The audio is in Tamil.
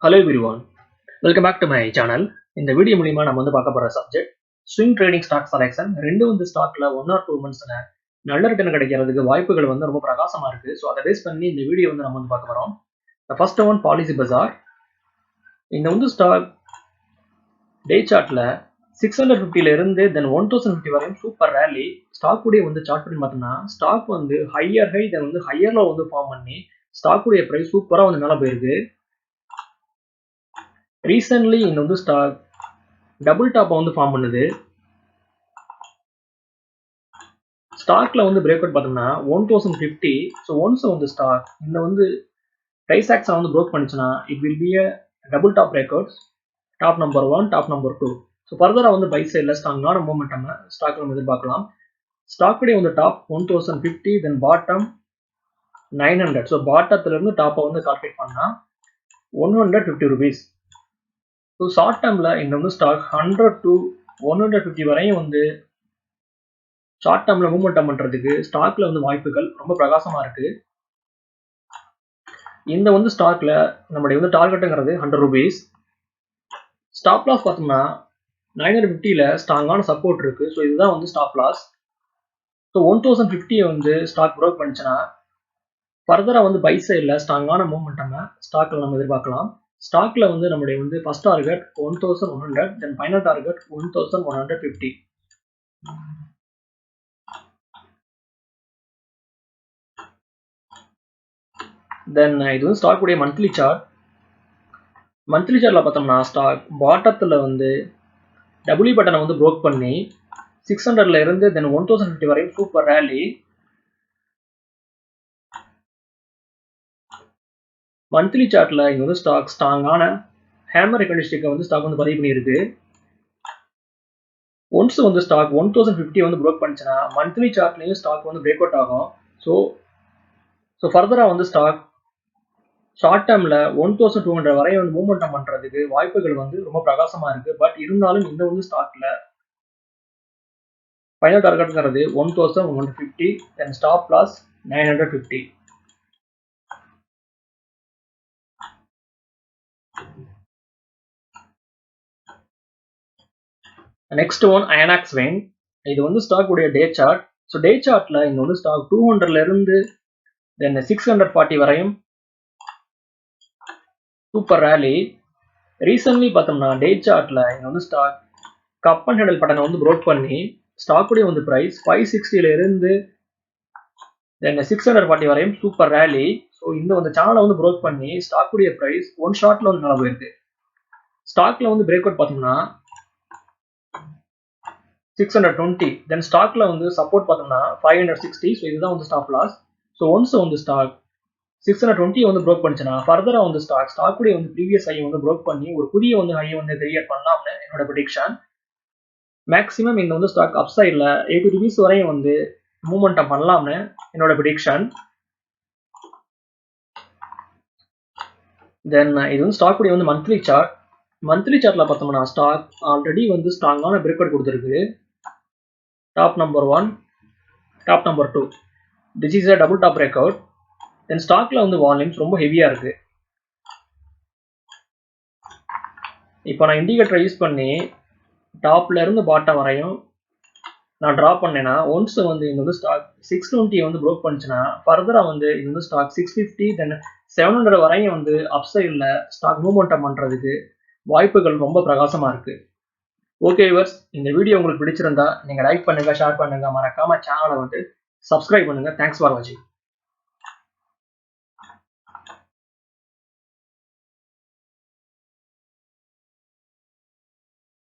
Hello everyone, welcome back to my channel. இந்த வீடியோ மூலமா நம்ம பார்க்க போற subject swing trading stock selection. ரெண்டு ஸ்டாக்ல 1 or 2 monthsல நல்ல ரிட்டர்ன் கிடைக்கிறதுக்கு வாய்ப்புகள் ரொம்ப பிரகாசமா இருக்கு. ஸோ அதை பேஸ் பண்ணி இந்த வீடியோ நம்ம பார்க்க போறோம். The first one Policybazaar. இந்த ஸ்டாக் டே சார்ட்ல 650ல இருந்து தென் 1050 வரையும் சூப்பர் ரேலி. ஸ்டாக் உடைய சார்ட் பண்ணி பார்த்தோம்னா stock higher high then higher low form பண்ணி ஸ்டாக் உடைய பிரைஸ் சூப்பரா மேல போயிருக்கு. ரீசன்ட்லி இந்த ஸ்டாக் டபுள் டாப் ஃபார்ம் பண்ணுது. ஸ்டாக்ல பிரேக் அவுட் பார்த்தோம்னா 1050. ஸோ ஒன்ஸ் ஸ்டாக் இந்த பிரைஸ் ஆக்ஷன் ப்ரோக் பண்ணிச்சுன்னா it will be a double top break out. Top number 1, top number 2. So ஃபர்தரா பை சைடில் ஸ்ட்ராங்கான மூமெண்டம் ஸ்டாக் நம்ம எதிர்பார்க்கலாம். ஸ்டாக்குடைய டாப் 1050 தென் பாட்டம் 900. ஸோ பாட்டத்துல இருந்து டாப்பை கால்குலேட் பண்ணா 150 rupees. ஸோ ஷார்ட் டேர்ம்ல இந்த ஸ்டாக் 100 to 150 வரையும் ஷார்ட் டேர்ம்ல மூவ்மெண்ட் பண்றதுக்கு ஸ்டாக்ல வாய்ப்புகள் ரொம்ப பிரகாசமா இருக்கு. இந்த ஸ்டாக்ல நம்முடைய டார்கெட்டுங்கிறது 100 rupees. ஸ்டாப் லாஸ் பார்த்தோம்னா 950ல ஸ்ட்ராங்கான சப்போர்ட் இருக்கு. ஸோ இதுதான் stop loss. So 1050 stock broke பண்ணிச்சுன்னா ஃபர்தரா பை சைடில் ஸ்ட்ராங்கான மூவ்மெண்டம் ஸ்டாக்ல நம்ம எதிர்பார்க்கலாம். ஸ்டாக்ல நம்முடைய ஃபர்ஸ்ட் டார்கெட் 1100 தென் ஃபைனல் டார்கெட் 1150. தென் இது ஸ்டாக் உடைய மந்த்லி சார்ட். மந்த்லி சார்ட்ல பார்த்தோம்னா ஸ்டாக் பாட்டத்துல டபிள்யூ பட்டனை ப்ரோக் பண்ணி 600ல இருந்து தென் 1050 வரையும் சூப்பர் ரேலி. மந்த்லி சார்ட்ல இங்க ஸ்டாக் ஸ்ட்ராங்கான ஹேமர் ரெக்கண்டிஸ்டிக்கை ஸ்டாக் பதிவு பண்ணியிருக்கு. ஒன்ஸ் ஸ்டாக் 1050 ப்ரோக் பண்ணிச்சுன்னா மந்த்லி சார்ட்லயும் ஸ்டாக் பிரேக் அவுட் ஆகும். ஸோ ஃபர்தரா ஸ்டாக் ஷார்ட் டேர்ம்ல 1200 வரை மூவ்மெண்ட் பண்றதுக்கு வாய்ப்புகள் ரொம்ப பிரகாசமா இருக்கு. பட் இருந்தாலும் இந்த ஸ்டாக்ல ஃபைனல் டார்கெட்ங்கிறது 1150 then stop loss 950. Next one Inox Wind. இது ஸ்டாக் உடைய டே சார்ட். ஸோ டே சார்ட்ல இந்த ஸ்டாக் 200ல இருந்து தென் 640 வரையும் சூப்பர் ரேலி. ரீசன்ட்லி பார்த்தோம்னா டே சார்ட்ல இந்த ஸ்டாக் கப் அண்ட் ஹேண்டல் பட்டனை ப்ரோக் பண்ணி ஸ்டாக் உடைய பிரைஸ் 560ல இருந்து தென் 640 வரையும் சூப்பர் ரேலி. ஸோ இந்த சேனலை ப்ரோக் பண்ணி ஸ்டாக் உடைய பிரைஸ் ஒன் ஷார்ட்ல நல்லா போயிருக்கு. ஸ்டாக்ல பிரேக் அவுட் பார்த்தோம்னா 620. தென் ஸ்டாக்ல சப்போர்ட் பார்த்தோம்னா 560. ஸோ இதுதான் stop loss. So once stock 620 broke பண்ணிச்சுன்னா ஃபர்தரா ஸ்டாக் உடைய ப்ரீவியஸ் ஹை ப்ரோக் பண்ணி ஒரு புதிய ஹை கிரியேட் பண்ணலாம்னு என்னோட ப்ரெடிக்ஷன். மேக்ஸிமம் இந்த ஸ்டாக் அப் சைட்ல 80 rupees வரையும் மூவ்மெண்ட் பண்ணலாம்னு என்னோட ப்ரெடிக்ஷன். தென் இது ஸ்டாக் உடைய மந்த்லி சார்ட். மந்த்லி சார்ட்ல பார்த்தோம்னா ஸ்டாக் ஆல்ரெடி ஸ்ட்ராங்கான பிரேக் அவுட் கொடுத்துருக்கு. Top number 1, top number 2. This is a double top break out. Then ஸ்டாக்ல வால்யூம்ஸ் ரொம்ப ஹெவியா இருக்கு. இப்போ நான் இண்டிகேட்டரை யூஸ் பண்ணி டாப்ல இருந்து பாட்டம் வரையும் நான் டிரா பண்ணேன்னா ஒன்ஸ் இந்த ஸ்டாக் 620 ப்ரோக் பண்ணிச்சுன்னா ஃபர்தரா இந்த ஸ்டாக் 650 தென் 700 வரையும் அப் சைட்ல ஸ்டாக் மூவ்மெண்ட் பண்றதுக்கு வாய்ப்புகள் ரொம்ப பிரகாசமா இருக்கு. ஓகே வியூவர்ஸ், இந்த வீடியோ உங்களுக்கு பிடிச்சிருந்தா நீங்க லைக் பண்ணுங்க, ஷேர் பண்ணுங்க, மறக்காம சேனலை சப்ஸ்கிரைப் பண்ணுங்க. தேங்க்ஸ் ஃபார் வாட்சிங்.